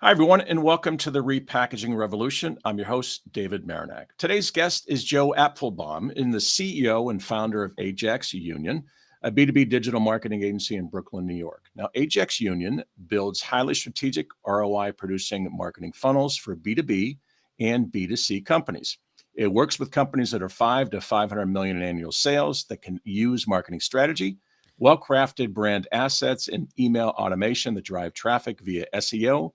Hi, everyone, and welcome to the Repackaging Revolution. I'm your host, David Marinak. Today's guest is Joe Apfelbaum, the CEO and founder of Ajax Union, a B2B digital marketing agency in Brooklyn, New York. Now, Ajax Union builds highly strategic ROI producing marketing funnels for B2B and B2C companies. It works with companies that are 5 to 500 million in annual sales that can use marketing strategy, well-crafted brand assets, and email automation that drive traffic via SEO,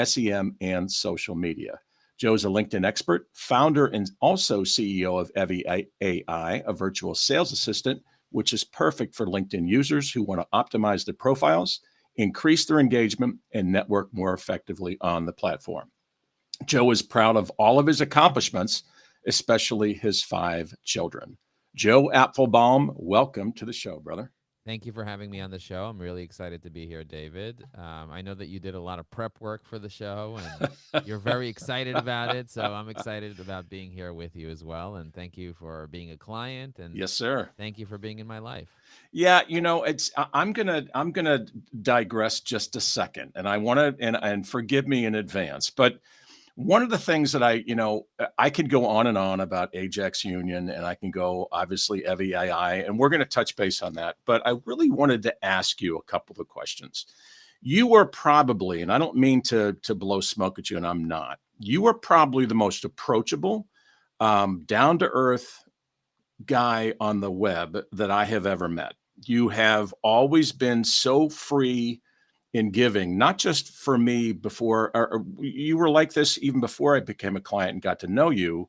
SEM, and social media. Joe is a LinkedIn expert, founder, and also CEO of EvyAI, a virtual sales assistant, which is perfect for LinkedIn users who want to optimize their profiles, increase their engagement, and network more effectively on the platform. Joe is proud of all of his accomplishments, especially his 5 children. Joe Apfelbaum, welcome to the show, brother. Thank you for having me on the show. I'm really excited to be here, David. I know that you did a lot of prep work for the show and you're very excited about it. So I'm excited about being here with you as well. And thank you for being a client and Yes, sir. thank you for being in my life. Yeah, I'm gonna digress just a second, and I want to and forgive me in advance, but one of the things that I could go on about Ajax Union, and I can go obviously EvyAI, and we're going to touch base on that. But I really wanted to ask you a couple of questions. You were probably, and I don't mean to blow smoke at you, and I'm not. You were probably the most approachable, down to earth guy on the web that I have ever met. You have always been so free in giving, not just for me before, or you were like this even before I became a client and got to know you.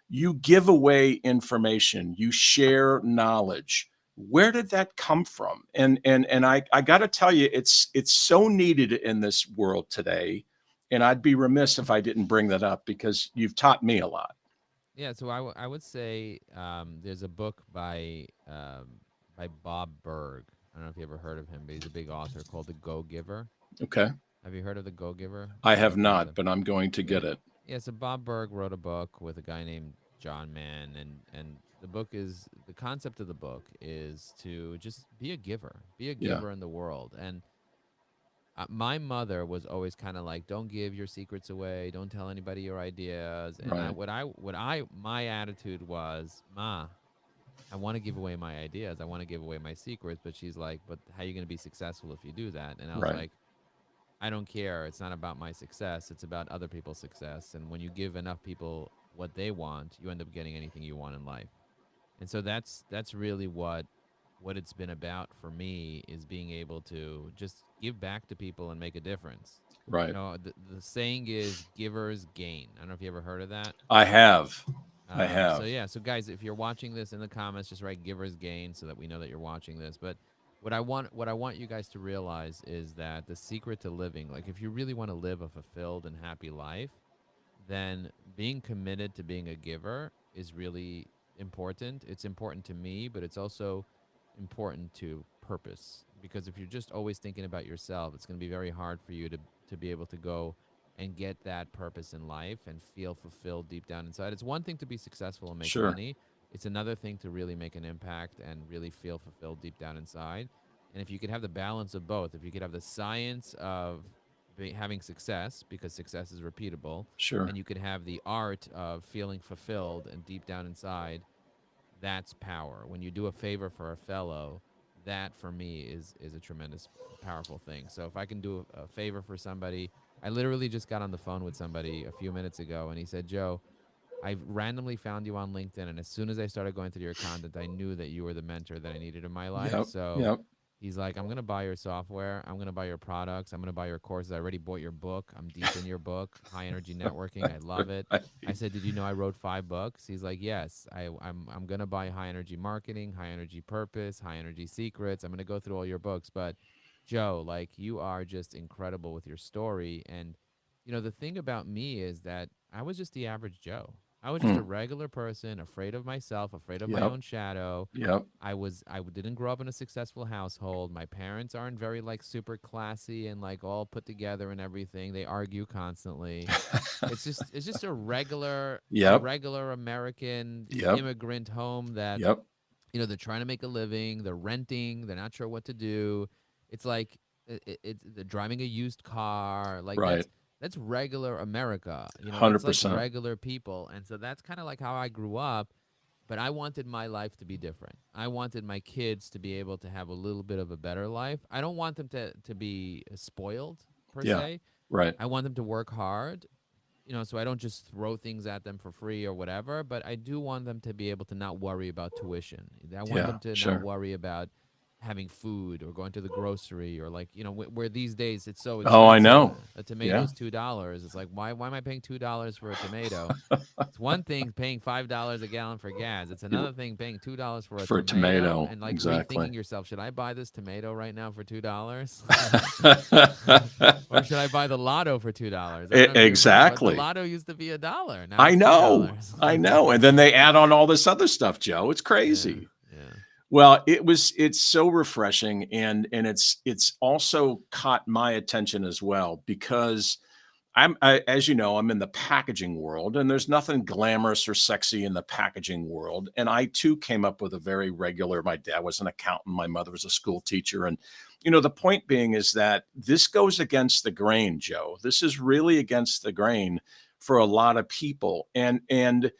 You give away information, you share knowledge. Where did that come from? And I got to tell you, it's so needed in this world today. And I'd be remiss if I didn't bring that up because you've taught me a lot. Yeah, so I would say there's a book by Bob Berg. I don't know if you ever heard of him, but he's a big author called The Go Giver. Okay. Have you heard of The Go Giver? I Kind of have a not, concept. but I'm going to Yeah. get it. Yeah, so Bob Berg wrote a book with a guy named John Mann and the concept of the book is to just be a giver. Be a Yeah. giver in the world. And my mother was always kind of like don't give your secrets away, don't tell anybody your ideas. And Right. my attitude was, "Ma, I want to give away my ideas. I want to give away my secrets." But she's like, "But how are you going to be successful if you do that?" And I was Right. like, I don't care. It's not about my success. It's about other people's success. And when you give enough people what they want, you end up getting anything you want in life. And so that's really what it's been about for me is being able to just give back to people and make a difference. You Right. know, the saying is givers gain. I don't know if you ever heard of that. I have. I So have. yeah, so guys, if you're watching this in the comments, just write "givers gain" so that we know that you're watching this. But what I want you guys to realize is that the secret to living, like if you really want to live a fulfilled and happy life, then being committed to being a giver is really important. It's important to me, but it's also important to purpose. Because if you're just always thinking about yourself, it's going to be very hard for you to be able to go and get that purpose in life and feel fulfilled deep down inside. It's one thing to be successful and make Sure. money. It's another thing to really make an impact and really feel fulfilled deep down inside. And if you could have the balance of both, if you could have the science of having success, because success is repeatable, Sure. and you could have the art of feeling fulfilled and deep down inside, that's power. When you do a favor for a fellow, that for me is a tremendous powerful thing. So if I can do a favor for somebody, I literally just got on the phone with somebody a few minutes ago and he said, "Joe, I randomly found you on LinkedIn, and as soon as I started going through your content, I knew that you were the mentor that I needed in my life." Yep. So Yep. he's like, "I'm gonna buy your software. I'm gonna buy your products. I'm gonna buy your courses. I already bought your book. I'm deep in your book, High Energy Networking. I love it." I said, "Did you know I wrote 5 books?" He's like, "Yes. I'm gonna buy High Energy Marketing, High Energy Purpose, High Energy Secrets. I'm gonna go through all your books, but." Joe, like you are just incredible with your story. And, the thing about me is that I was just the average Joe. I was just Hmm. a regular person, afraid of myself, afraid of my Yep. own shadow. Yep. I didn't grow up in a successful household. My parents aren't very like super classy and like all put together and everything. They argue constantly. It's just a Yep. regular American Yep. immigrant home that Yep. they're trying to make a living, they're renting, they're not sure what to do. It's like they're driving a used car. Like Right. that's regular America. You know, that's like 100%. regular people. And so that's kind of like how I grew up. But I wanted my life to be different. I wanted my kids to be able to have a little bit of a better life. I don't want them to be spoiled per Yeah. se. Right. I want them to work hard, you know, so I don't just throw things at them for free or whatever, but I do want them to be able to not worry about tuition. I want Yeah. them to not Sure. worry about having food or going to the grocery or like, you know, where these days it's so Oh, I expensive. know. A Yeah. tomato's $2. It's like why am I paying $2 for a tomato? It's one thing paying $5 a gallon for gas. It's another thing paying $2 for a For a tomato tomato. and like Exactly. rethinking yourself. Should I buy this tomato right now for $2? Or should I buy the lotto for $2? I don't know if you remember, but the Exactly. lotto used to be $1. Now I it's two know. dollars. I know. And then they add on all this other stuff, Joe. It's Yeah, crazy. yeah, Well, it's so refreshing, and it's also caught my attention as well because as you know, I'm in the packaging world, and there's nothing glamorous or sexy in the packaging world. And I too came up with a very regular. My dad was an accountant, my mother was a school teacher, and the point being is that this goes against the grain, Joe. This is really against the grain for a lot of people, and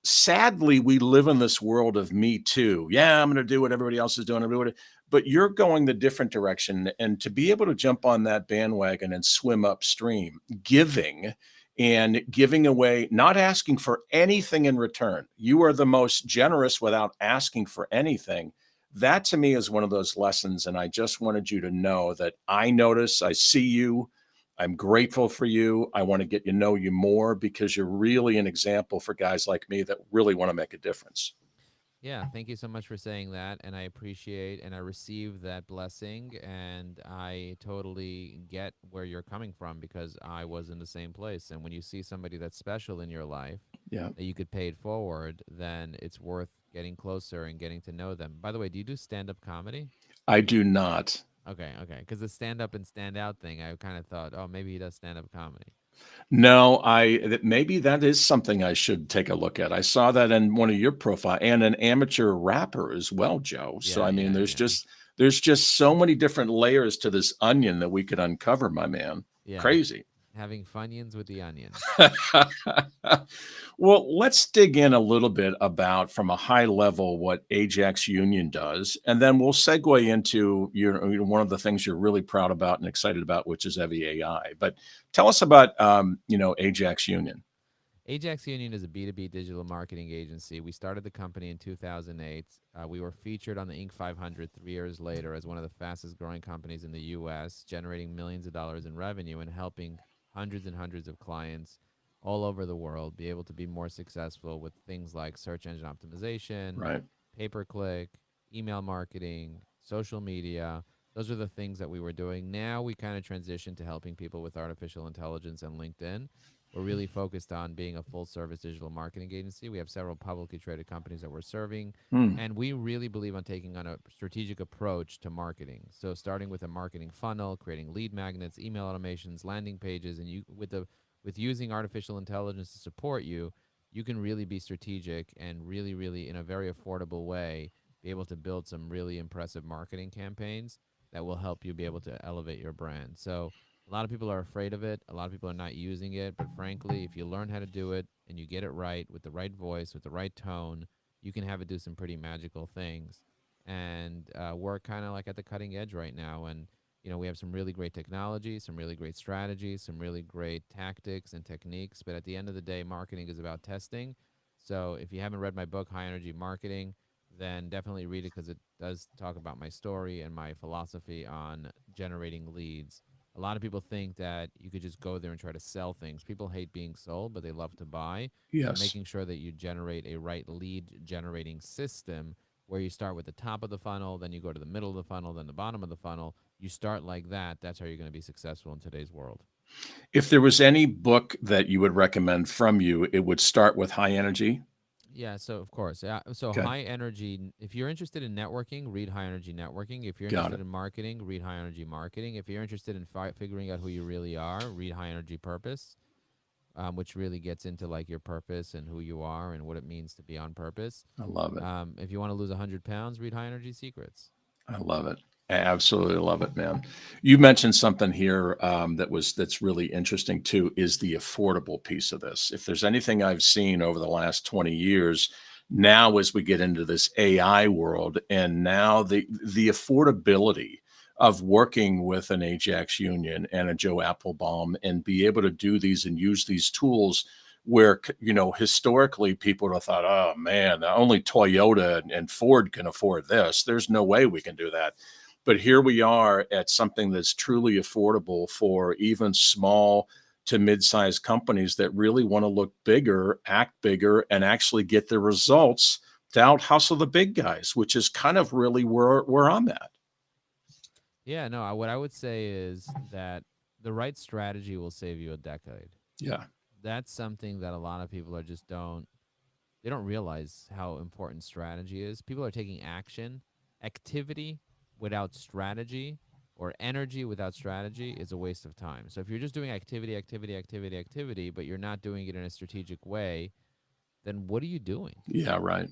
sadly, we live in this world of me too. Yeah, I'm going to do what everybody else is doing. But you're going the different direction. And to be able to jump on that bandwagon and swim upstream, giving away, not asking for anything in return. You are the most generous without asking for anything. That to me is one of those lessons. And I just wanted you to know that I notice, I see you, I'm grateful for you. I want to get to know you more because you're really an example for guys like me that really want to make a difference. yeah. Thank you so much for saying that, and I appreciate and I receive that blessing, and I totally get where you're coming from because I was in the same place. And when you see somebody that's special in your life Yeah, that you could pay it forward, then it's worth getting closer and getting to know them. By the way, do you do stand-up comedy? I do not. Okay, okay. Because the stand up and stand out thing, I kind of thought, oh, maybe he does stand up comedy. No, maybe that is something I should take a look at. I saw that in one of your profile and an amateur rapper as well, Joe. So Yeah, I mean, yeah, there's yeah, just so many different layers to this onion that we could uncover, my man. yeah. Crazy. Having funyuns with the onions. Well, let's dig in a little bit about from a high level what Ajax Union does, and then we'll segue into one of the things you're really proud about and excited about, which is EvyAI. But tell us about Ajax Union. Ajax Union is a B2B digital marketing agency. We started the company in 2008. We were featured on the Inc. 500 3 years later as one of the fastest growing companies in the US, generating millions of dollars in revenue and helping hundreds and hundreds of clients all over the world be able to be more successful with things like search engine optimization, Right. pay per click, email marketing, social media. Those are the things that we were doing. Now we kind of transitioned to helping people with artificial intelligence and LinkedIn. We're really focused on being a full service digital marketing agency. We have several publicly traded companies that we're serving, Hmm. and we really believe on taking on a strategic approach to marketing. So starting with a marketing funnel, creating lead magnets, email automations, landing pages, and you with using artificial intelligence to support you, you can really be strategic and really in a very affordable way be able to build some really impressive marketing campaigns that will help you be able to elevate your brand. So a lot of people are afraid of it. A lot of people are not using it. But frankly, if you learn how to do it and you get it right with the right voice, with the right tone, you can have it do some pretty magical things. And we're kind of like at the cutting edge right now. And, you know, we have some really great technology, some really great strategies, some really great tactics and techniques. But at the end of the day, marketing is about testing. So if you haven't read my book, High Energy Marketing, then definitely read it because it does talk about my story and my philosophy on generating leads. A lot of people think that you could just go there and try to sell things. People hate being sold, but they love to buy. So Yes. making sure that you generate a right lead generating system where you start with the top of the funnel, then you go to the middle of the funnel, then the bottom of the funnel. You start like that. That's how you're going to be successful in today's world. If there was any book that you would recommend from you, it would start with High Energy. Yeah, so of course. So Okay. high energy, if you're interested in networking, read high energy networking. If you're Got interested it. in marketing, read high energy marketing. If you're interested in figuring out who you really are, read high energy purpose, which really gets into like your purpose and who you are and what it means to be on purpose. I love it. If you want to lose 100 pounds, read high energy secrets. I love it. Absolutely love it, man. You mentioned something here that's really interesting too. Is the affordable piece of this? If there's anything I've seen over the last 20 years, now as we get into this AI world, and now the affordability of working with an Ajax Union and a Joe Apfelbaum and be able to do these and use these tools where historically people would have thought, oh man, only Toyota and Ford can afford this. There's no way we can do that. But here we are at something that's truly affordable for even small to mid-sized companies that really want to look bigger, act bigger, and actually get the results to out hustle the big guys, which is kind of really where I'm at. Yeah, no, what I would say is that the right strategy will save you a decade. Yeah. That's something that a lot of people are just don't they don't realize how important strategy is. People are taking action. Activity without strategy or energy without strategy is a waste of time. So if you're just doing activity, but you're not doing it in a strategic way, then what are you doing? Yeah, right.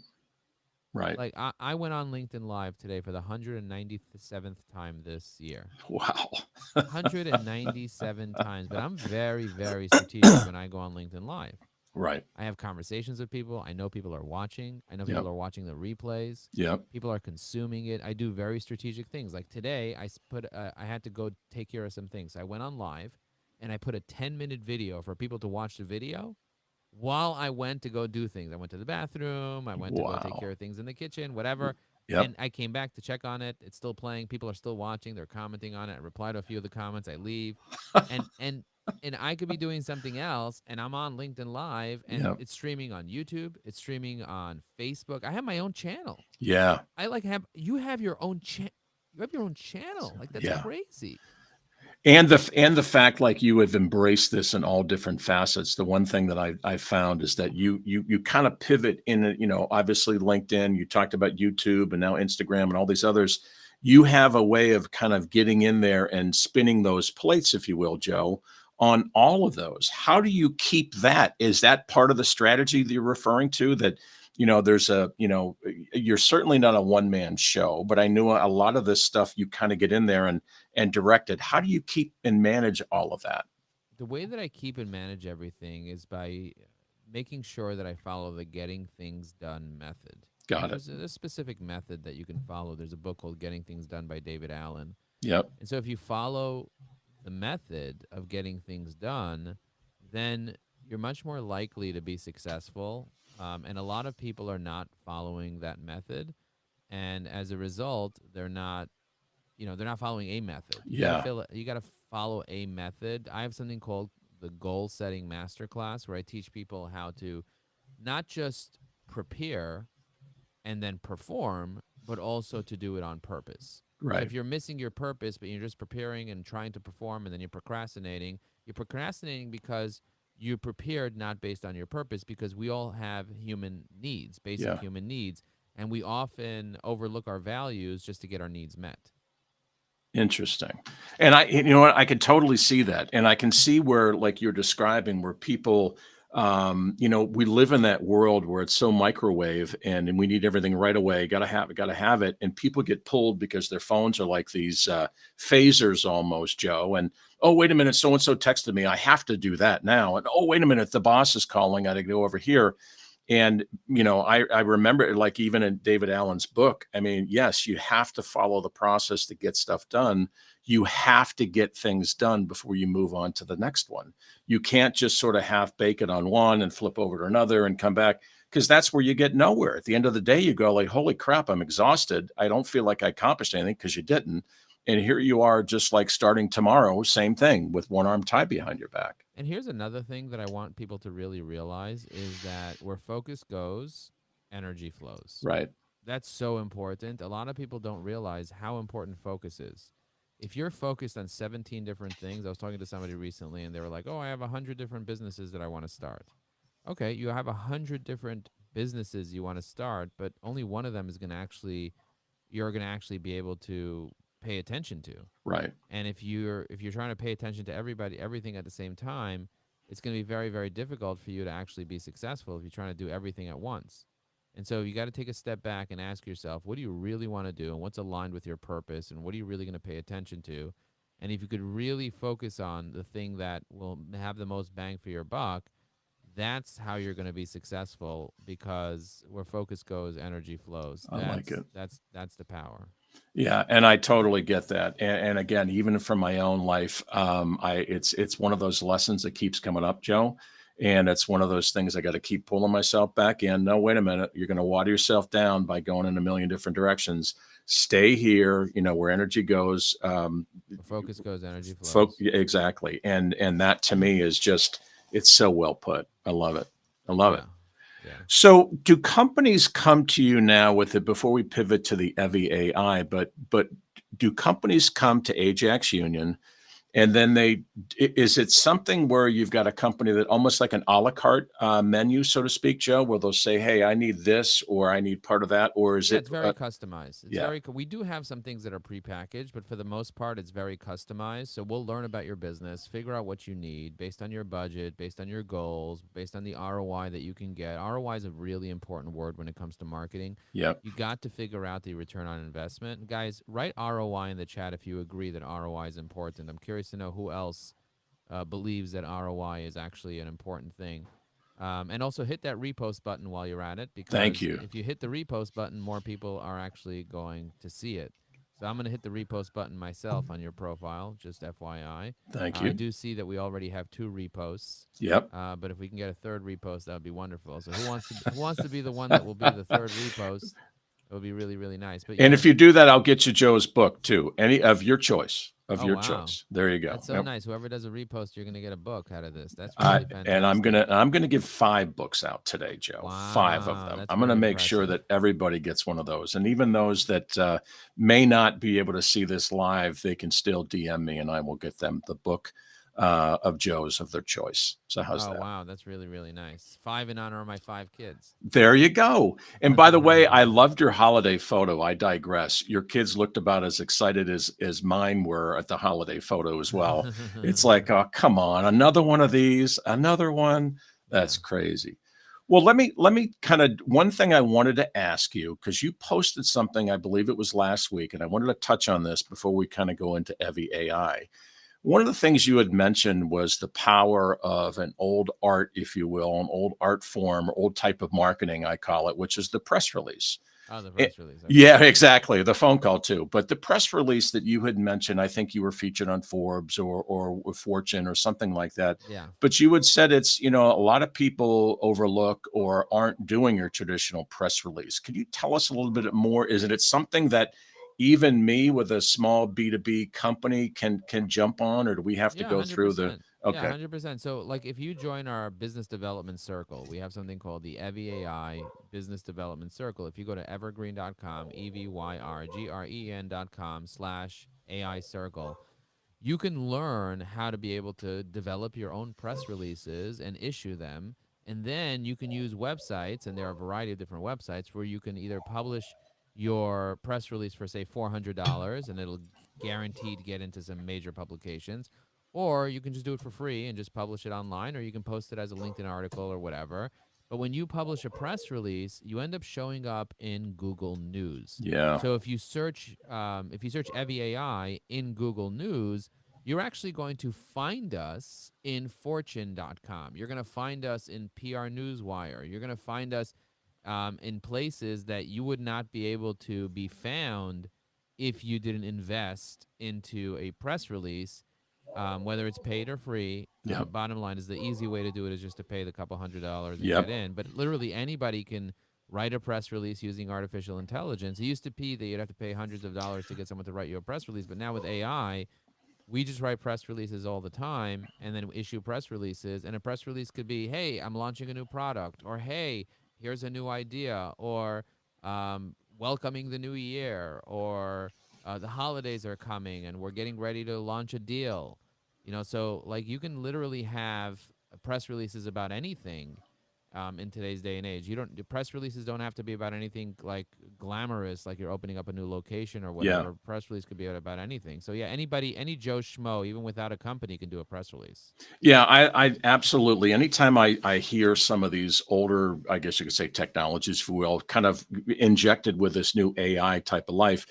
Right. Like I went on LinkedIn Live today for the 197th time this year. Wow. 197 times, but I'm very, very strategic when I go on LinkedIn Live. Right. I have conversations with people. I know people are watching. I know people Yep. are watching the replays. Yep. People are consuming it. I do very strategic things. Like today, I had to go take care of some things. I went on live, and I put a 10-minute video for people to watch the video while I went to go do things. I went to the bathroom. I went to go take care Wow. of things in the kitchen, whatever. Yep. And I came back to check on it. It's still playing. People are still watching. They're commenting on it. I reply to a few of the comments. I leave, and and and I could be doing something else, and I'm on LinkedIn Live, and Yep. it's streaming on YouTube. It's streaming on Facebook. I have my own channel. Yeah. I like have you have your own you have your own channel. Like that's Yeah. crazy. And the fact, like, you have embraced this in all different facets. The one thing that I found is that you kind of pivot in it, obviously LinkedIn, you talked about YouTube and now Instagram and all these others. You have a way of kind of getting in there and spinning those plates, if you will, Joe, on all of those. How do you keep that? Is that part of the strategy that you're referring to? That there's you're certainly not a one man show, but I knew a lot of this stuff you kind of get in there and direct it. How do you keep and manage all of that? The way that I keep and manage everything is by making sure that I follow the getting things done method. And Got it. there's a specific method that you can follow. There's a book called Getting Things Done by David Allen. Yep. And so if you follow the method of getting things done, then you're much more likely to be successful. And a lot of people are not following that method. And as a result, they're not following a method. Yeah. You got to follow a method. I have something called the goal setting masterclass where I teach people how to not just prepare and then perform, but also to do it on purpose. So Right. if you're missing your purpose, but you're just preparing and trying to perform and then you're procrastinating because you prepared not based on your purpose because we all have human needs, basic Yeah. human needs, and we often overlook our values just to get our needs met. Interesting. And you know what, I could totally see that. And I can see where, like you're describing, where people, we live in that world where it's so microwave and we need everything right away. Got to have it. And people get pulled because their phones are like these phasers almost, Joe. And oh, wait a minute, so and so texted me. I have to do that now. And oh, wait a minute, the boss is calling. I got to go over here. And I remember, like, even in David Allen's book, I mean, yes, you have to follow the process to get stuff done. You have to get things done before you move on to the next one. You can't just sort of half bake it on one and flip over to another and come back, because that's where you get nowhere. At the end of the day, you go like, holy crap, I'm exhausted. I don't feel like I accomplished anything, because you didn't. And here you are, just like starting tomorrow, same thing, with one arm tied behind your back. And here's another thing that I want people to really realize is that where focus goes, energy flows. Right. That's so important. A lot of people don't realize how important focus is. If you're focused on 17 different things, I was talking to somebody recently and they were like, "Oh, I have 100 different businesses that I want to start." Okay, you have 100 different businesses you want to start, but only one of them is going to actually you're going to actually be able to pay attention to. Right. And if you're trying to pay attention to everything at the same time, it's going to be very, very difficult for you to actually be successful if you're trying to do everything at once. And so you got to take a step back and ask yourself, what do you really want to do, and what's aligned with your purpose, and what are you really going to pay attention to? And if you could really focus on the thing that will have the most bang for your buck, that's how you're going to be successful, because where focus goes, energy flows. I like it. That's the power. Yeah, and I totally get that. And again, even from my own life, it's one of those lessons that keeps coming up, Joe. And it's one of those things I got to keep pulling myself back in. No, wait a minute. You're going to water yourself down by going in a million different directions. Stay here, where energy goes. Where focus goes, energy Folk, flows. exactly. And that to me is just, it's so well put. I love it. I love it. Yeah. Yeah. So, do companies come to you now with it before we pivot to the Evie AI? But do companies come to Ajax Union and then is it something where you've got a company that almost like an a la carte menu, so to speak, Joe, where they'll say, "Hey, I need this," or "I need part of that," or is Yeah, it? it's very customized. Yeah, We do have some things that are prepackaged, but for the most part, it's very customized. So we'll learn about your business, figure out what you need based on your budget, based on your goals, based on the ROI that you can get. ROI is a really important word when it comes to marketing. yep, You got to figure out the return on investment. Guys, write ROI in the chat if you agree that ROI is important. I'm curious to know who else believes that ROI is actually an important thing. And also hit that repost button while you're at it, thank because you, if you hit the repost button, more people are actually going to see it. So I'm going to hit the repost button myself on your profile, just FYI. thank I you. do see that we already have 2 reposts, Yep. but if we can get a third repost, that would be wonderful. So who wants to be the one that will be the third repost? It would be really, really nice. But And yeah. if you do that, I'll get you Joe's book too. Any of your choice. Of Oh your wow, choice. There you go. that's so Yep. nice. Whoever does a repost, you're going to get a book out of this. That's I really and I'm fantastic. gonna give 5 books out today, Joe. 5 of Wow, them. that's I'm gonna very make sure impressive. that everybody gets one of those, and even those that may not be able to see this live, they can still DM me, and I will get them the book of Joe's of their choice. So how's Oh that? wow, that's really really nice. 5 in honor of my 5 kids. There you go. And by the way, I loved your holiday photo. I digress. Your kids looked about as excited as mine were at the holiday photo as well. It's like, oh, come on, another one of these, another one. Yeah. That's crazy. Well, let me kind of one thing I wanted to ask you because you posted something, I believe it was last week, and I wanted to touch on this before we kind of go into Evie AI. One of the things you had mentioned was the power of an old art, if you will, an old art form, old type of marketing, I call it, which is the press release. Oh, the It- press release. Okay. yeah, exactly. The phone call too. But the press release that you had mentioned, I think you were featured on Forbes or Fortune or something like that. Yeah. But you had said it's, a lot of people overlook or aren't doing your traditional press release. Could you tell us a little bit more? Is it something that even me with a small B2B company can jump on, or do we have to Yeah, go through the 100%. Yeah, okay. 100%. So, like, if you join our business development circle, we have something called the EvyAI Business Development Circle. If you go to evergreen.com, EVYRGREN.com/AI circle, you can learn how to be able to develop your own press releases and issue them. And then you can use websites, and there are a variety of different websites where you can either publish your press release for, say, $400, and it'll guaranteed get into some major publications, or you can just do it for free and just publish it online, or you can post it as a LinkedIn article or whatever. But when you publish a press release, you end up showing up in Google News. Yeah. So if you search EvyAI in Google News, you're actually going to find us in Fortune.com. You're going to find us in PR Newswire. You're going to find us in places that you would not be able to be found if you didn't invest into a press release, whether it's paid or free. Yep. Bottom line is the easy way to do it is just to pay the couple $100 and get Yep. in. But literally anybody can write a press release using artificial intelligence. It used to be that you'd have to pay hundreds of dollars to get someone to write you a press release, but now with AI, we just write press releases all the time and then issue press releases. And a press release could be, hey, I'm launching a new product, or hey, here's a new idea, or welcoming the new year, or the holidays are coming and we're getting ready to launch a deal. So like you can literally have press releases about anything. in today's day and age. You don't the press releases don't have to be about anything like glamorous, like you're opening up a new location or Yeah. whatever. Press release could be about anything. So yeah, anybody, any Joe Schmo, even without a company, can do a press release. Yeah, I absolutely. Anytime I hear some of these older, I guess you could say technologies, if you will, kind of injected with this new AI type of life,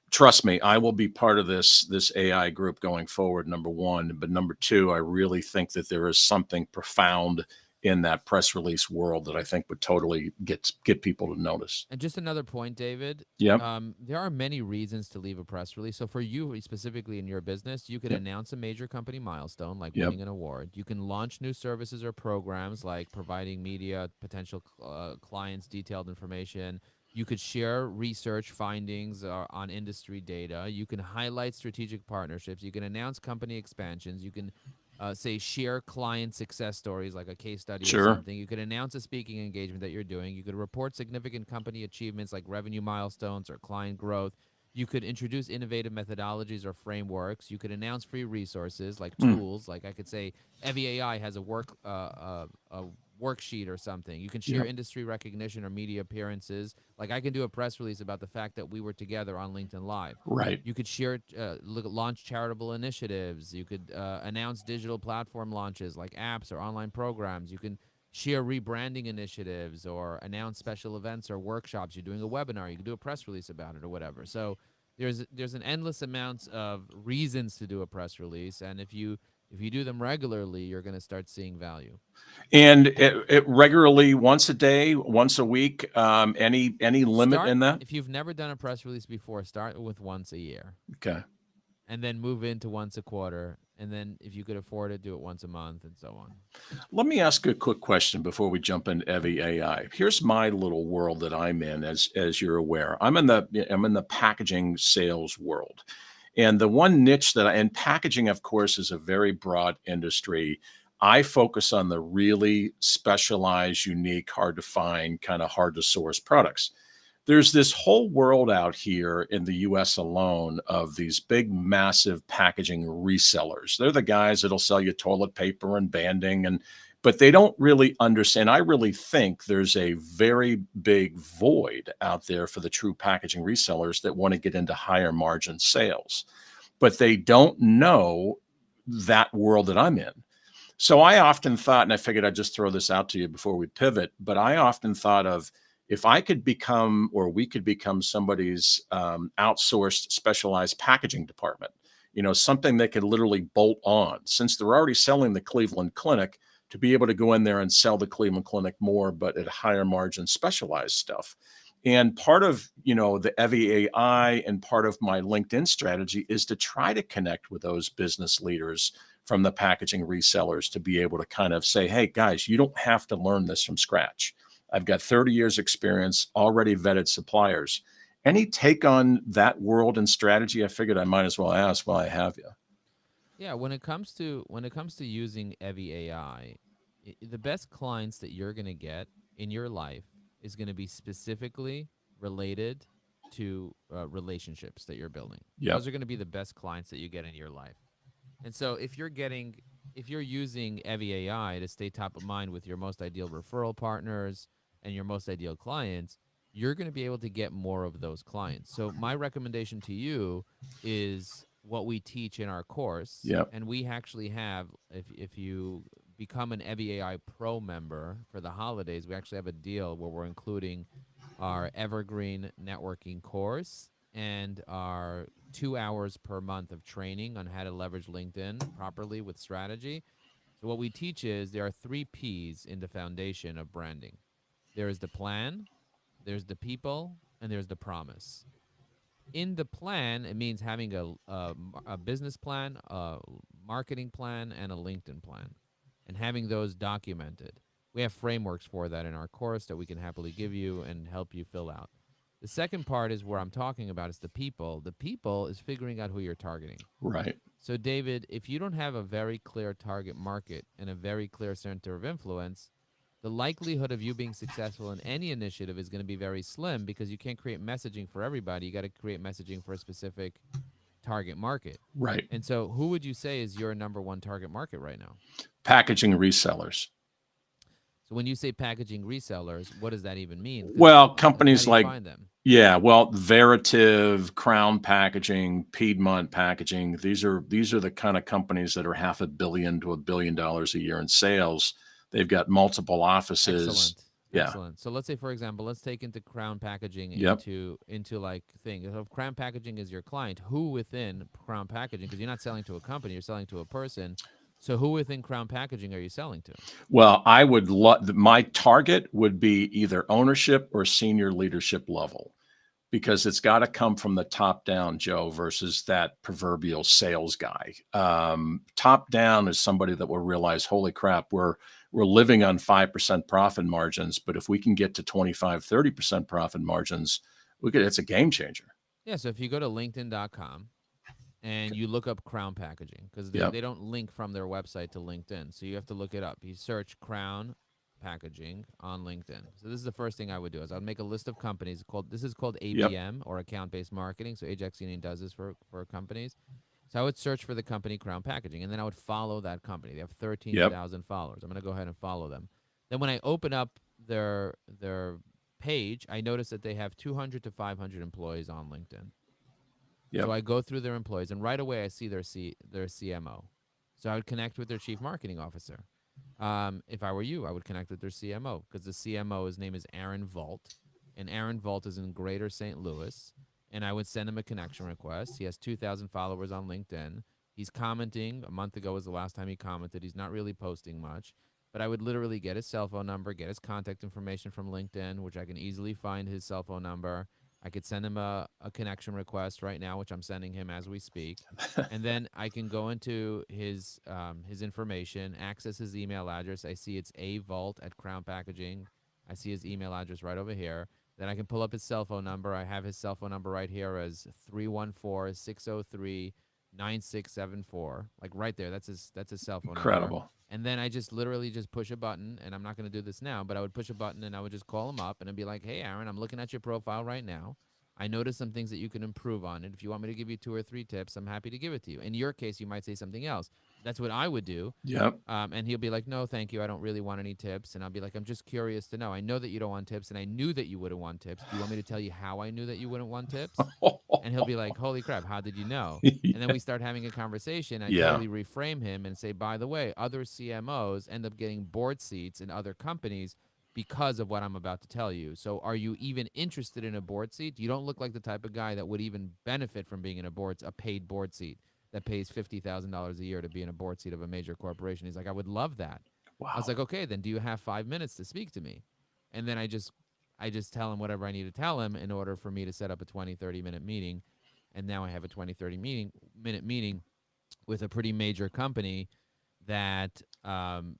trust me, I will be part of this AI group going forward. Number one, but number two, I really think that there is something profound in that press release world that I think would totally get people to notice. And just another point, David. Yep. There are many reasons to leave a press release. So for you specifically in your business, you could Yep. announce a major company milestone like Yep. winning an award. You can launch new services or programs like providing media potential clients detailed information. You could share research findings on industry data. You can highlight strategic partnerships. You can announce company expansions. You can say share client success stories like a case study of Sure. something. You could announce a speaking engagement that you're doing. You could report significant company achievements like revenue milestones or client growth. You could introduce innovative methodologies or frameworks. You could announce free resources like Hmm. tools. Like I could say, EvyAI has a worksheet or something. You can share Yep. industry recognition or media appearances. Like I can do a press release about the fact that we were together on LinkedIn Live. Right. You could share, launch charitable initiatives. You could announce digital platform launches like apps or online programs. You can share rebranding initiatives or announce special events or workshops. You're doing a webinar. You can do a press release about it or whatever. So there's an endless amount of reasons to do a press release, and if you do them regularly, you're going to start seeing value. And it regularly, once a day, once a week. Any limit Start in that? if you've never done a press release before. Start with once a year, Okay. and then move into once a quarter, and then if you could afford it, do it once a month, and so on. Let me ask a quick question before we jump into Evie AI. Here's my little world that I'm in, as you're aware. I'm in the packaging sales world. And the one niche and packaging, of course, is a very broad industry. I focus on the really specialized, unique, hard to find, kind of hard to source products. There's this whole world out here in the US alone of these big, massive packaging resellers. They're the guys that'll sell you toilet paper and banding, but they don't really understand. I really think there's a very big void out there for the true packaging resellers that want to get into higher margin sales, but they don't know that world that I'm in. So I often thought, and I figured I'd just throw this out to you before we pivot, but I often thought of, if I could become, or we could become, somebody's outsourced specialized packaging department, something they could literally bolt on, since they're already selling the Cleveland Clinic, to be able to go in there and sell the Cleveland Clinic more, but at higher margin specialized stuff. And part of, the EvyAI and part of my LinkedIn strategy is to try to connect with those business leaders from the packaging resellers, to be able to kind of say, hey guys, you don't have to learn this from scratch. I've got 30 years experience, already vetted suppliers. Any take on that world and strategy? I figured I might as well ask while I have you. Yeah, when it comes to using EvyAI, the best clients that you're going to get in your life is going to be specifically related to relationships that you're building. Yep. Those are going to be the best clients that you get in your life. And so if you're using EvyAI to stay top of mind with your most ideal referral partners and your most ideal clients, you're going to be able to get more of those clients. So my recommendation to you is what we teach in our course. Yep. And we actually have, if you become an EvyAI Pro member for the holidays, we actually have a deal where we're including our evergreen networking course and our 2 hours per month of training on how to leverage LinkedIn properly with strategy. So, what we teach is there are 3 P's in the foundation of branding: there is the plan, there's the people, and there's the promise. In the plan, it means having a business plan, a marketing plan, and a LinkedIn plan, and having those documented. We have frameworks for that in our course that we can happily give you and help you fill out. The second part is where I'm talking about is the people. The people is figuring out who you're targeting. Right. So, David, if you don't have a very clear target market and a very clear center of influence, the likelihood of you being successful in any initiative is going to be very slim because you can't create messaging for everybody. You got to create messaging for a specific target market. Right. And so, who would you say is your number one target market right now? Packaging resellers. So when you say packaging resellers, what does that even mean? Because Well, like, how companies do you like, find them? yeah, well, Veritiv, Crown Packaging, Piedmont Packaging, these are the kind of companies that are $500 million to $1 billion a year in sales. They've got multiple offices. Excellent. Yeah. Excellent. So let's say, for example, let's take into Crown Packaging Yep. into like thing. So if Crown Packaging is your client, who within Crown Packaging, because you're not selling to a company, you're selling to a person. So who within Crown Packaging are you selling to? Well, I would love, my target would be either ownership or senior leadership level, because it's got to come from the top down, Joe, versus that proverbial sales guy. Top down is somebody that will realize, holy crap, we're living on 5% profit margins, but if we can get to 25-30% profit margins, it's a game changer. Yeah. So if you go to LinkedIn.com and you look up Crown Packaging, because Yep. they don't link from their website to LinkedIn. So you have to look it up. You search Crown Packaging on LinkedIn. So this is the first thing I would do is I'd make a list of companies called, this is called Yep. ABM or account based marketing. So Ajax Union does this for companies. So I would search for the company Crown Packaging, and then I would follow that company. They have Yep. 13,000 followers. I'm going to go ahead and follow them. Then when I open up their page, I notice that they have 200 to 500 employees on LinkedIn. So Yep. I go through their employees, and right away I see their CMO. So I would connect with their chief marketing officer. If I were you, I would connect with their CMO, because the CMO, his name is Aaron Vault, and Aaron Vault is in Greater St. Louis. And I would send him a connection request. He has 2,000 followers on LinkedIn. He's commenting. A month ago was the last time he commented. He's not really posting much, but I would literally get his cell phone number, get his contact information from LinkedIn, which I can easily find his cell phone number. I could send him a connection request right now, which I'm sending him as we speak. And then I can go into his information, access his email address. I see it's a vault at Crown Packaging. I see his email address right over here. Then I can pull up his cell phone number. I have his cell phone number right here as 314-603-9674. Like right there. That's his cell phone number. Incredible. And then I just literally just push a button, and I'm not going to do this now, but I would push a button and I would just call him up and I'd be like, "Hey Aaron, I'm looking at your profile right now. I noticed some things that you can improve on it. If you want me to give you 2 or 3 tips, I'm happy to give it to you." In your case, you might say something else. That's what I would do. Yep. And he'll be like, "No, thank you. I don't really want any tips." And I'll be like, "I'm just curious to know. I know that you don't want tips, and I knew that you wouldn't want tips. Do you want me to tell you how I knew that you wouldn't want tips?" And he'll be like, "Holy crap, how did you know?" And then we start having a conversation. I Yeah. totally reframe him and say, "By the way, other CMOs end up getting board seats in other companies because of what I'm about to tell you. So are you even interested in a board seat? You don't look like the type of guy that would even benefit from being in a paid board seat that pays $50,000 a year to be in a board seat of a major corporation." He's like, "I would love that." I was Wow. like, "Okay, then do you have 5 minutes to speak to me?" And then I just tell him whatever I need to tell him in order for me to set up a 20, 30-minute meeting. And now I have a 20, 30-minute meeting with a pretty major company that I'm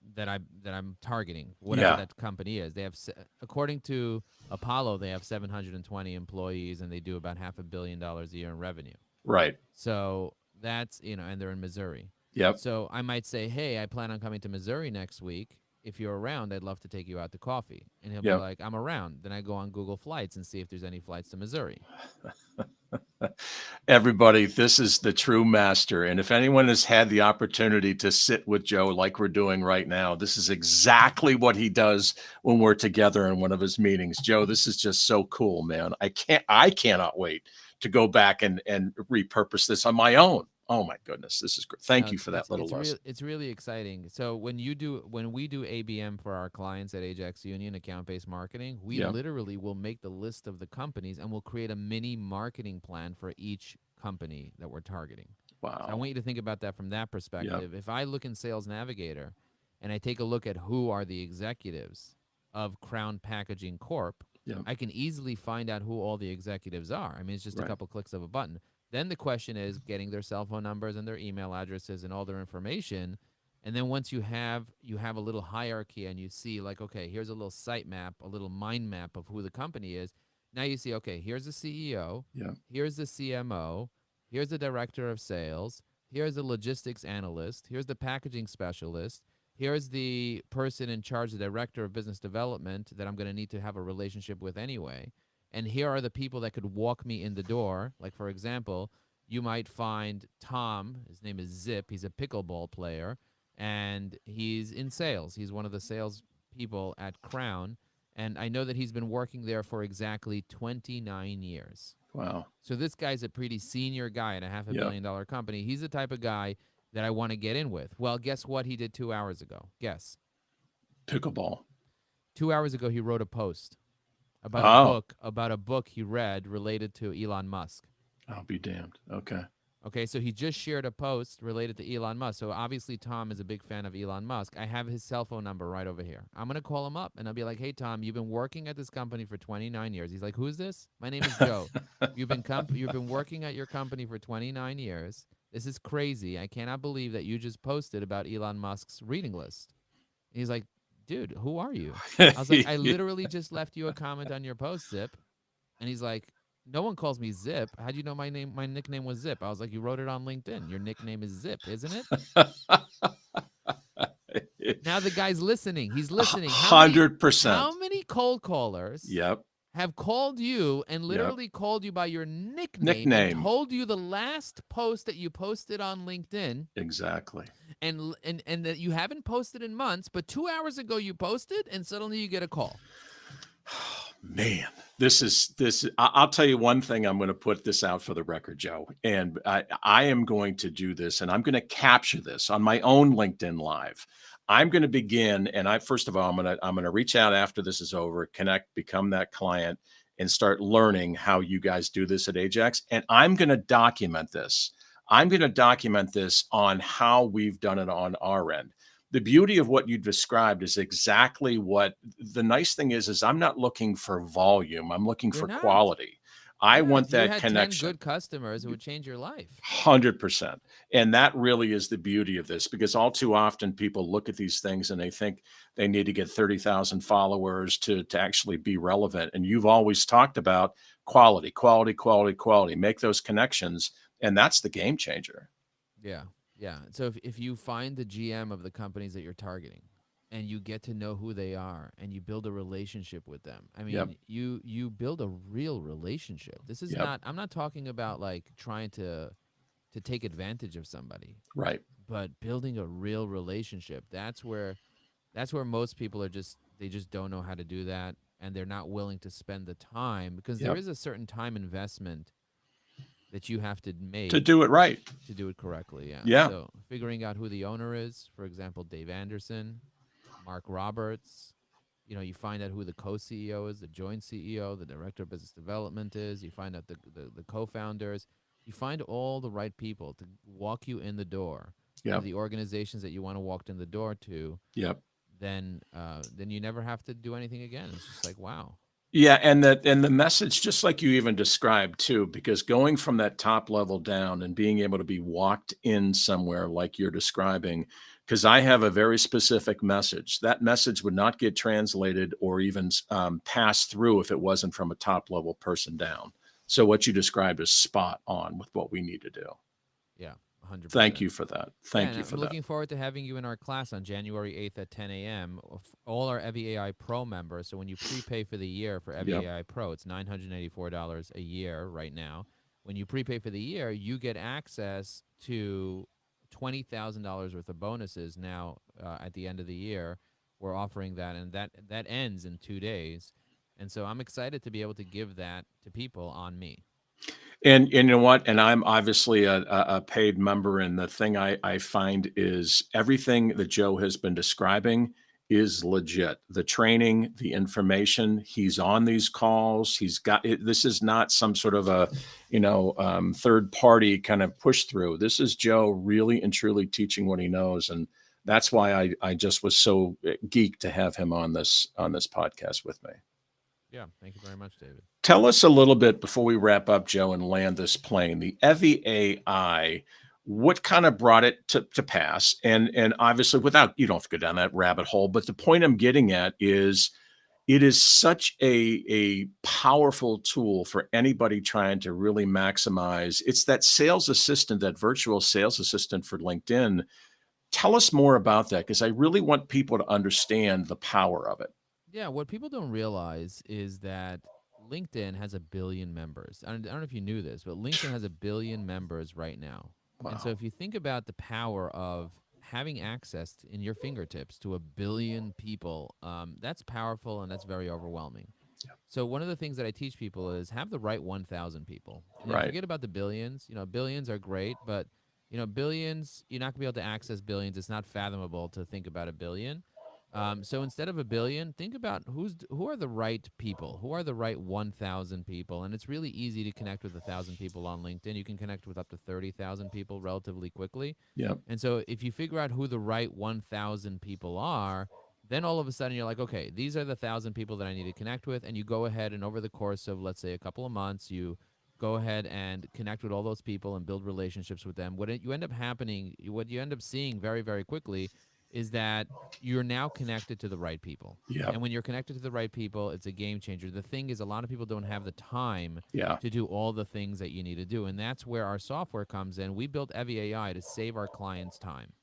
targeting, whatever Yeah. that company is. They have, according to Apollo, they have 720 employees, and they do about $500 million a year in revenue. Right. So that's, and they're in Missouri. Yep. So I might say, "Hey, I plan on coming to Missouri next week. If you're around, I'd love to take you out to coffee." And he'll be Yep. like, "I'm around." Then I go on Google Flights and see if there's any flights to Missouri. Everybody, this is the true master. And if anyone has had the opportunity to sit with Joe like we're doing right now, this is exactly what he does when we're together in one of his meetings. Joe, this is just so cool, man. I cannot wait to go back and repurpose this on my own. Oh my goodness, this is great. Thank No, you it's for that it's little it's real lesson. it's really exciting. So when we do ABM for our clients at Ajax Union account based marketing, we Yeah. literally will make the list of the companies and we'll create a mini marketing plan for each company that we're targeting. So I Wow. want you to think about that from that Yeah. perspective. If I look in Sales Navigator and I take a look at who are the executives of Crown Packaging Corp, Yeah. I can easily find out who all the executives are. I mean, it's just a Right. couple clicks of a button. Then the question is getting their cell phone numbers and their email addresses and all their information. And then once you have a little hierarchy and you see like, okay, here's a little site map, a little mind map of who the company is. Now you see, okay, here's the CEO, Yeah. here's the CMO, here's the director of sales, here's the logistics analyst, here's the packaging specialist, here's the person in charge, the director of business development that I'm going to need to have a relationship with anyway. And here are the people that could walk me in the door. Like, for example, you might find Tom, his name is Zip, he's a pickleball player, and he's in sales. He's one of the sales people at Crown, and I know that he's been working there for exactly 29 years. Wow. So this guy's a pretty senior guy in a half a Yep. billion dollar company. He's the type of guy that I want to get in with. Well, guess what he did 2 hours ago? Guess. Pickleball. 2 hours ago, he wrote a post Oh, about a book he read related to Elon Musk. I'll be damned. Okay. Okay, so he just shared a post related to Elon Musk. So obviously Tom is a big fan of Elon Musk. I have his cell phone number right over here. I'm gonna call him up and I'll be like, "Hey Tom, you've been working at this company for 29 years." He's like, "Who's this?" "My name is Joe. You've been working at your company for 29 years. This is crazy. I cannot believe that you just posted about Elon Musk's reading list." And he's like, "Dude, who are you?" I was like, "I literally just left you a comment on your post, Zip." And he's like, "No one calls me Zip. How do you know my name? My nickname was Zip." I was like, "You wrote it on LinkedIn. Your nickname is Zip, isn't it?" Now the guy's listening. He's listening. 100%. How many cold callers Yep. have called you and Yep. literally called you by your nickname and Nickname. told you the last post that you posted on LinkedIn Exactly. and that you haven't posted in months, but 2 hours ago you posted and suddenly you get a call? Man, this is this. I'll tell you one thing. I'm going to put this out for the record, Joe, and I am going to do this, and I'm going to capture this on my own LinkedIn Live. I'm going to begin, and I first of all, I'm going to reach out after this is over, connect, become that client, and start learning how you guys do this at Ajax, and I'm going to document this. I'm going to document this on how we've done it on our end. The beauty of what you described is exactly what the nice thing is I'm not looking for volume. I'm looking You're for not. quality. I Yeah, want if you that had 10 connection. good customers, it would change your life. 100%. And that really is the beauty of this because all too often people look at these things and they think they need to get 30,000 followers to actually be relevant. And you've always talked about quality, quality, quality, quality. Make those connections. And that's the game changer. Yeah. Yeah. So if you find the GM of the companies that you're targeting and you get to know who they are and you build a relationship with them, I Yep. mean, you build a real relationship. This is Yep. not I'm not talking about like trying to take advantage of somebody, Right. but building a real relationship. That's where most people are just they just don't know how to do that and they're not willing to spend the time because there Yep. is a certain time investment that you have to To make do it right. to do it correctly. Yeah. Yeah. So figuring out who the owner is, for example, Dave Anderson, Mark Roberts, you find out who the co-CEO is, the joint CEO, the director of business development is. You find out the co-founders. You find all the right people to walk you in the door to Yep. the organizations that you want to walk in the door to. Yep. Then you never have to do anything again. It's just like wow. Yeah, and the message, just like you even described too, because going from that top level down and being able to be walked in somewhere like you're describing, because I have a very specific message. That message would not get translated or even passed through if it wasn't from a top level person down. So what you described is spot on with what we need to do. Yeah, Thank 100%. you for that. Yeah, Thank and you for I'm that. looking forward to having you in our class on January 8th at 10 a.m. All our EvyAI Pro members. So when you prepay for the year for Yep. EvyAI Pro, it's $984 a year right now. When you prepay for the year, you get access to $20,000 worth of bonuses now at the end of the year. We're offering that, and that ends in 2 days. And so I'm excited to be able to give that to people on me. And you know what? And I'm obviously a paid member, and the thing I find is everything that Joe has been describing is legit. The training, the information, he's on these calls. He's got it. This is not some sort of a, third party kind of push through. This is Joe really and truly teaching what he knows, and that's why I just was so geeked to have him on this podcast with me. Yeah, thank you very much, David. Tell us a little bit before we wrap up, Joe, and land this plane. The EvyAI, what kind of brought it to pass? And obviously, without you don't have to go down that rabbit hole, but the point I'm getting at is it is such a powerful tool for anybody trying to really maximize. It's that sales assistant, that virtual sales assistant for LinkedIn. Tell us more about that because I really want people to understand the power of it. Yeah, what people don't realize is that LinkedIn has a billion members. I don't know if you knew this, but LinkedIn has a billion members right now. And so Wow. if you think about the power of having access in your fingertips to 1 billion people, that's powerful and that's very overwhelming. So one of the things that I teach people is have the right 1,000 people. Right. Forget about the billions. Billions are great, but billions, you're not gonna be able to access billions. It's not fathomable to think about 1 billion. So instead of 1 billion, think about who are the right people, who are the right 1,000 people, and it's really easy to connect with 1,000 people on LinkedIn. You can connect with up to 30,000 people relatively quickly. Yep. And so if you figure out who the right 1,000 people are, then all of a sudden you're like, okay, these are the 1,000 people that I need to connect with. And you go ahead and over the course of, let's say, a couple of months, you go ahead and connect with all those people and build relationships with them. What you end up seeing very, very quickly is that you're now connected to the right people. Yep. And when you're connected to the right people, it's a game changer. The thing is, a lot of people don't have the time Yeah. to do all the things that you need to do. And that's where our software comes in. We built EvyAI to save our clients time.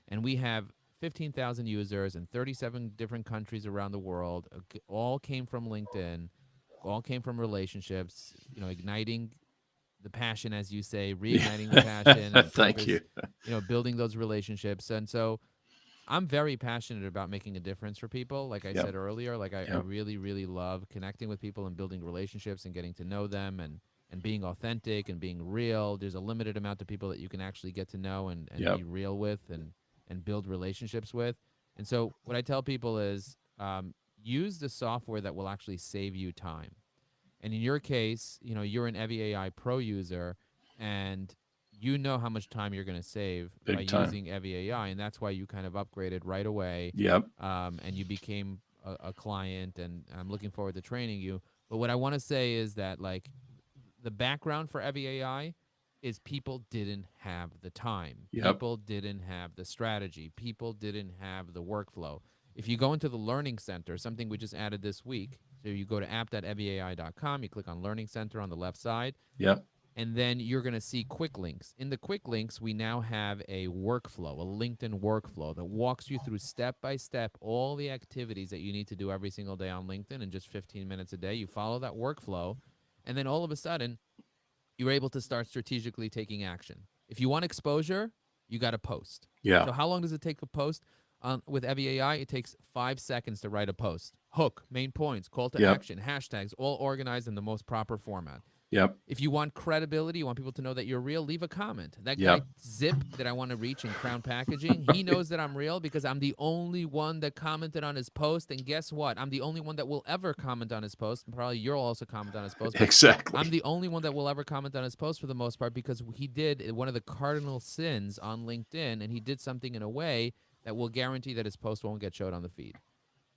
And we have 15,000 users in 37 different countries around the world. All came from LinkedIn, all came from relationships, igniting the passion, as you say, reigniting the passion and the Thank you. purpose, building those relationships. And so I'm very passionate about making a difference for people. Like I Yep. said earlier, like I Yep. really, really love connecting with people and building relationships and getting to know them and being authentic and being real. There's a limited amount of people that you can actually get to know and Yep. be real with and build relationships with. And so what I tell people is use the software that will actually save you time. And in your case, you're an EvyAI Pro user, and you know how much time you're going to save by Big time. using EvyAI, and that's why you kind of upgraded right away. Yep. And you became a client, and I'm looking forward to training you. But what I want to say is that, like, the background for EvyAI is people didn't have the time. Yep. People didn't have the strategy. People didn't have the workflow. If you go into the Learning Center, something we just added this week, so you go to app.evyai.com, you click on Learning Center on the left side, Yep. and then you're going to see quick links. In the quick links, we now have a workflow, a LinkedIn workflow that walks you through step by step all the activities that you need to do every single day on LinkedIn in just 15 minutes a day. You follow that workflow, and then all of a sudden, you're able to start strategically taking action. If you want exposure, you got to post. Yeah. So how long does it take to post? With EvyAI, it takes 5 seconds to write a post. Hook, main points, call to Yep. action, hashtags, all organized in the most proper format. Yep. If you want credibility, you want people to know that you're real, leave a comment. That Yep. guy, Zip, that I want to reach in Crown Packaging, he knows that I'm real because I'm the only one that commented on his post. And guess what? I'm the only one that will ever comment on his post. And probably you'll also comment on his post. But Exactly. I'm the only one that will ever comment on his post for the most part because he did one of the cardinal sins on LinkedIn, and he did something in a way that will guarantee that his post won't get showed on the feed.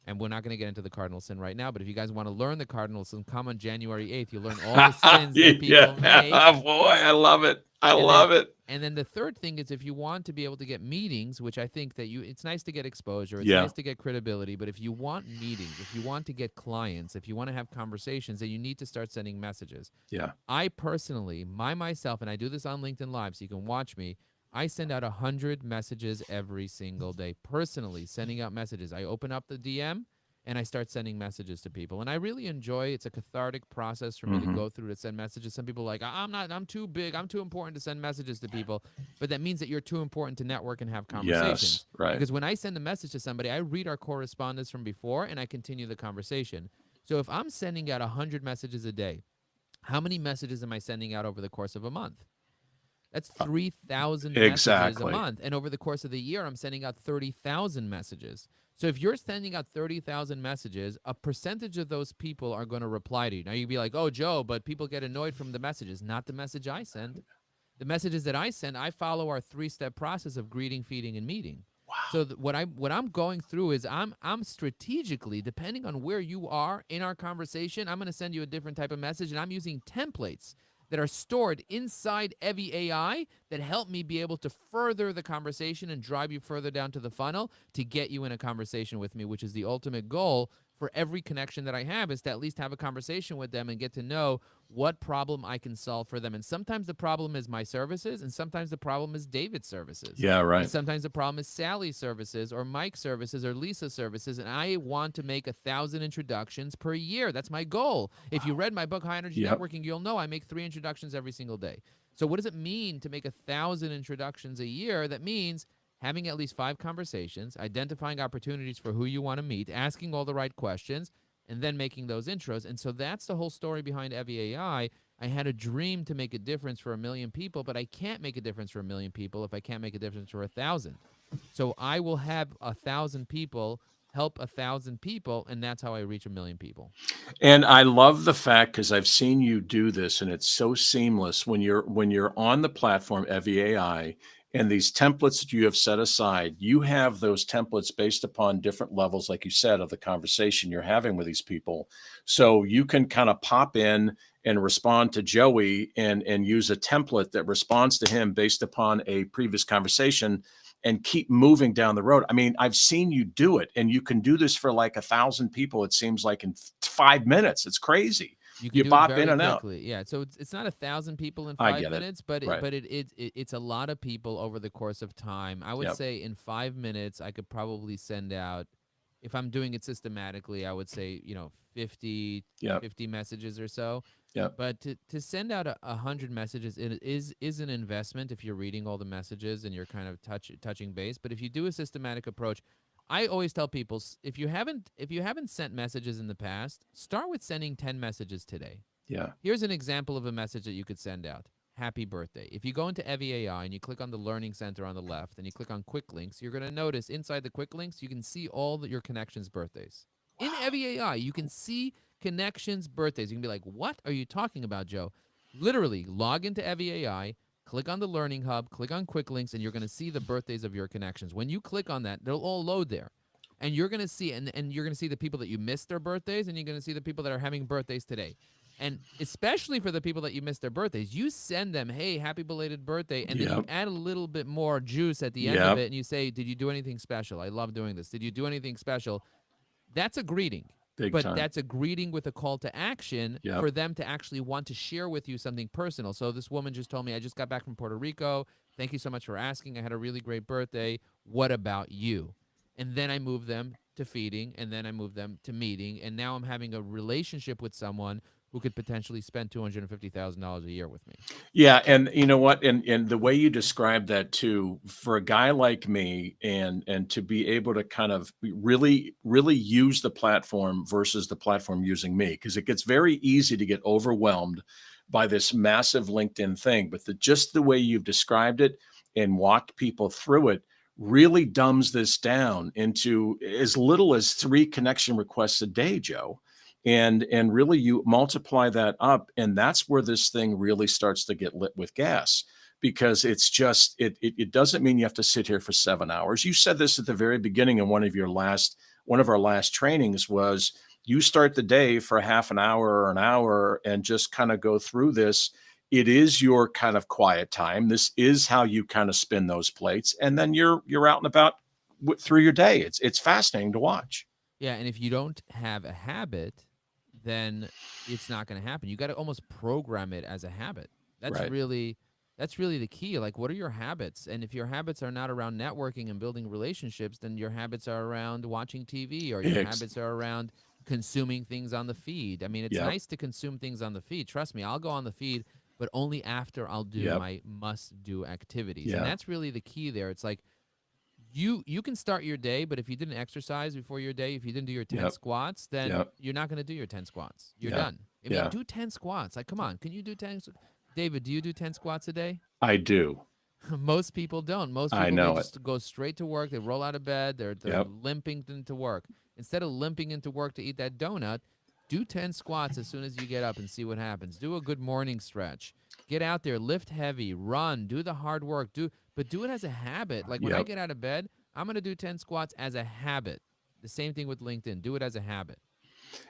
And we're not going to get into the cardinal sin right now, but if you guys want to learn the cardinal sin, come on January 8th. You'll learn all the sins that people make. Boy, I love it. I love it. And then the third thing is, if you want to be able to get meetings, which I think that it's nice to get exposure, it's Yeah. nice to get credibility, but if you want meetings, if you want to get clients, if you want to have conversations, then you need to start sending messages. Yeah. I personally, myself, and I do this on LinkedIn Live, so you can watch me, I send out 100 messages every single day, personally sending out messages. I open up the DM and I start sending messages to people. And I really enjoy it's a cathartic process for me to go through to send messages. Some people are like, I'm too big, I'm too important to send messages to people. But that means that you're too important to network and have conversations. Yes. Right. Because when I send a message to somebody, I read our correspondence from before and I continue the conversation. So if I'm sending out 100 messages a day, how many messages am I sending out over the course of a month? That's 3,000 messages a month. And over the course of the year, I'm sending out 30,000 messages. So if you're sending out 30,000 messages, a percentage of those people are going to reply to you. Now, you'd be like, oh, Joe, but people get annoyed from the messages. Not the message I send. The messages that I send, I follow our 3-step process of greeting, feeding, and meeting. Wow. So what I'm going through is I'm strategically, depending on where you are in our conversation, I'm going to send you a different type of message, and I'm using templates that are stored inside EvyAI that help me be able to further the conversation and drive you further down to the funnel to get you in a conversation with me, which is the ultimate goal for every connection that I have, is to at least have a conversation with them and get to know what problem I can solve for them. And sometimes the problem is my services, and sometimes the problem is David's services. Yeah, right. And sometimes the problem is Sally's services or Mike's services or Lisa's services, and I want to make 1,000 introductions per year. That's my goal. If you read my book, High Energy Networking, you'll know I make 3 introductions every single day. So what does it mean to make 1,000 introductions a year? That means having at least 5 conversations, identifying opportunities for who you want to meet, asking all the right questions, and then making those intros. And so that's the whole story behind EvyAI. I had a dream to make a difference for 1 million people, but I can't make a difference for 1 million people if I can't make a difference for 1,000. So I will have 1,000 people help 1,000 people, and that's how I reach 1 million people. And I love the fact, because I've seen you do this, and it's so seamless when you're on the platform EvyAI, and these templates that you have set aside, you have those templates based upon different levels, like you said, of the conversation you're having with these people. So you can kind of pop in and respond to Joey and use a template that responds to him based upon a previous conversation and keep moving down the road. I mean, I've seen you do it, and you can do this for like 1,000 people, it seems like, in 5 minutes. It's crazy. You can You do it bop in very and out. quickly. Yeah. So it's not 1,000 people in I 5 get it. minutes, but Right. it's a lot of people over the course of time. I would Yep. say in 5 minutes, I could probably send out, if I'm doing it systematically, I would say, 50 Yep. 50 messages or so. Yep. But to send out 100 messages, it is an investment if you're reading all the messages and you're kind of touching base. But if you do a systematic approach, I always tell people, if you haven't sent messages in the past, start with sending 10 messages today. Yeah. Here's an example of a message that you could send out. Happy birthday. If you go into EvyAI and you click on the Learning Center on the left and you click on Quick Links, you're going to notice inside the Quick Links, you can see all your connections' birthdays. In EvyAI, you can see connections' birthdays. You can be like, what are you talking about, Joe? Literally, log into EvyAI, click on the Learning Hub, click on Quick Links, and you're going to see the birthdays of your connections. When you click on that, they'll all load there. And you're going to see, and you're going to see the people that you missed their birthdays, and you're going to see the people that are having birthdays today. And especially for the people that you missed their birthdays, you send them, hey, happy belated birthday. And then you Yep. add a little bit more juice at the end of Yep. it. And you say, did you do anything special? I love doing this. Did you do anything special? That's a greeting. Big But time. that's a greeting with a call to action Yep. for them to actually want to share with you something personal. So this woman just told me, I just got back from Puerto Rico. Thank you so much for asking. I had a really great birthday. What about you? And then I move them to feeding, and then I move them to meeting. And now I'm having a relationship with someone who could potentially spend $250,000 a year with me. Yeah, and you know what? And the way you described that too, for a guy like me, and to be able to kind of really use the platform versus the platform using me, because it gets very easy to get overwhelmed by this massive LinkedIn thing. But just the way you've described it and walked people through it really dumbs this down into as little as 3 connection requests a day, Joe. And really you multiply that up, and that's where this thing really starts to get lit with gas, because it's just it doesn't mean you have to sit here for 7 hours. You said this at the very beginning in one of our last trainings, was you start the day for half an hour or an hour and just kind of go through this. It is your kind of quiet time. This is how you kind of spin those plates, and then you're out and about through your day. It's fascinating to watch. Yeah, and if you don't have a habit, then it's not going to happen. You got to almost program it as a habit. That's Right. really the key. Like, what are your habits? And if your habits are not around networking and building relationships, then your habits are around watching TV, or your habits are around consuming things on the feed. I mean, it's Yep. nice to consume things on the feed. Trust me, I'll go on the feed, but only after I'll do Yep. my must-do activities. Yeah. And that's really the key there. It's like, you can start your day, but if you didn't exercise before your day, if you didn't do your 10 Yep. squats, then Yep. you're not going to do your 10 squats. You're Yeah. done. I mean, Yeah. do 10 squats. Like, come on, can you do 10? David, do you do 10 squats a day? I do. Most people don't. Most I people, know they it. just go straight to work. They roll out of bed. They're Yep. limping into work. Instead of limping into work to eat that donut, do 10 squats as soon as you get up and see what happens. Do a good morning stretch. Get out there, lift heavy, run, do the hard work. But do it as a habit. Like, when I Yep. get out of bed, I'm going to do 10 squats as a habit. The same thing with LinkedIn. Do it as a habit.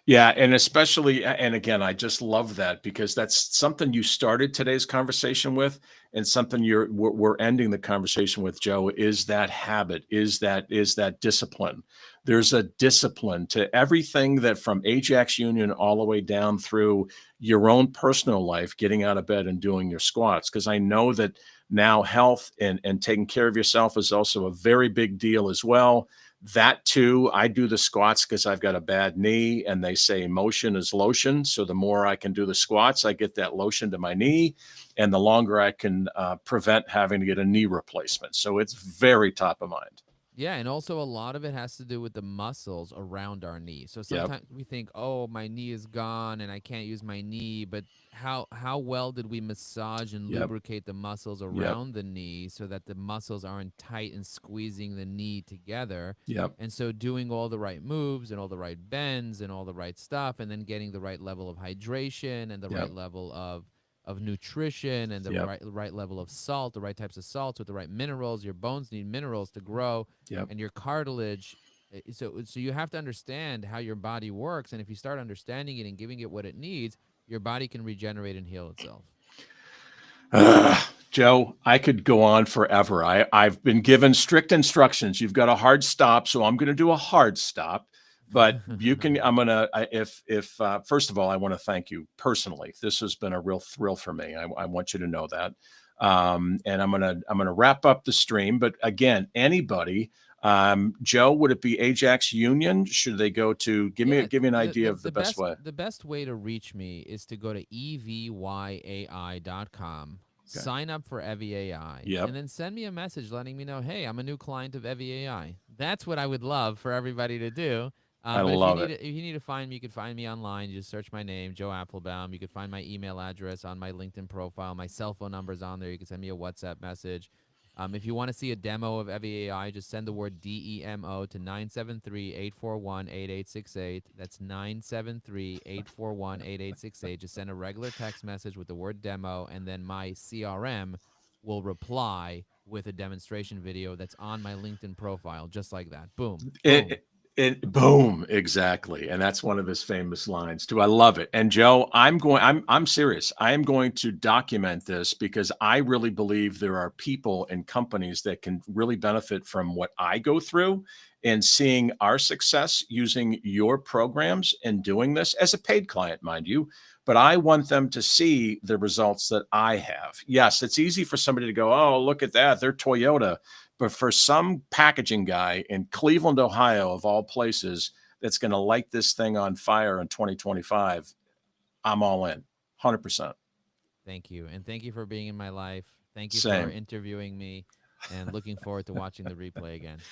Yeah, and especially, and again, I just love that, because that's something you started today's conversation with, and something we're ending the conversation with, Joe, is that habit, is that discipline. There's a discipline to everything, that from Ajax Union all the way down through your own personal life, getting out of bed and doing your squats. Because I know that now health and taking care of yourself is also a very big deal as well. That too, I do the squats because I've got a bad knee, and they say motion is lotion. So the more I can do the squats, I get that lotion to my knee, and the longer I can prevent having to get a knee replacement. So it's very top of mind. Yeah, and also a lot of it has to do with the muscles around our knee. So Yep. sometimes we think, "Oh, my knee is gone and I can't use my knee," but how well did we massage and Yep. lubricate the muscles Yep. around the knee so that the muscles aren't tight and squeezing the knee together? Yep. And so doing all the right moves and all the right bends and all the right stuff and then getting the right level of hydration and the right Yep. level of nutrition and the Yep. right level of salt, the right types of salts with the right minerals. Your bones need minerals to grow, Yep. and your cartilage. So you have to understand how your body works, and if you start understanding it and giving it what it needs, your body can regenerate and heal itself. Joe, I could go on forever. I've been given strict instructions. You've got a hard stop, so I'm going to do a hard stop. But you can. I'm gonna. If first of all, I want to thank you personally. This has been a real thrill for me. I want you to know that. And I'm gonna wrap up the stream. But again, anybody, Joe, would it be Ajax Union? Should they go to Yeah, give me an the, idea the of the the best best way? the best way to reach me is to go to EvyAI.com, Okay. sign up for EvyAI, Yep. and then send me a message letting me know, hey, I'm a new client of EvyAI. That's what I would love for everybody to do. I But if you love need it. if you need to find me, you can find me online. You just search my name, Joe Apfelbaum. You can find my email address on my LinkedIn profile. My cell phone number's on there. You can send me a WhatsApp message. If you want to see a demo of EvyAI, just send the word DEMO to 973-841-8868. That's 973-841-8868. Just send a regular text message with the word demo, and then my CRM will reply with a demonstration video that's on my LinkedIn profile, just like that. Boom, boom. It boom, exactly. And that's one of his famous lines too. I love it. And Joe, I'm serious. I am going to document this because I really believe there are people and companies that can really benefit from what I go through and seeing our success using your programs and doing this as a paid client, mind you. But I want them to see the results that I have. Yes, it's easy for somebody to go, oh, look at that. They're Toyota. But for some packaging guy in Cleveland, Ohio, of all places, that's going to light this thing on fire in 2025, I'm all in, 100%. Thank you. And thank you for being in my life. Thank you for Same. interviewing me and looking forward to watching the replay again.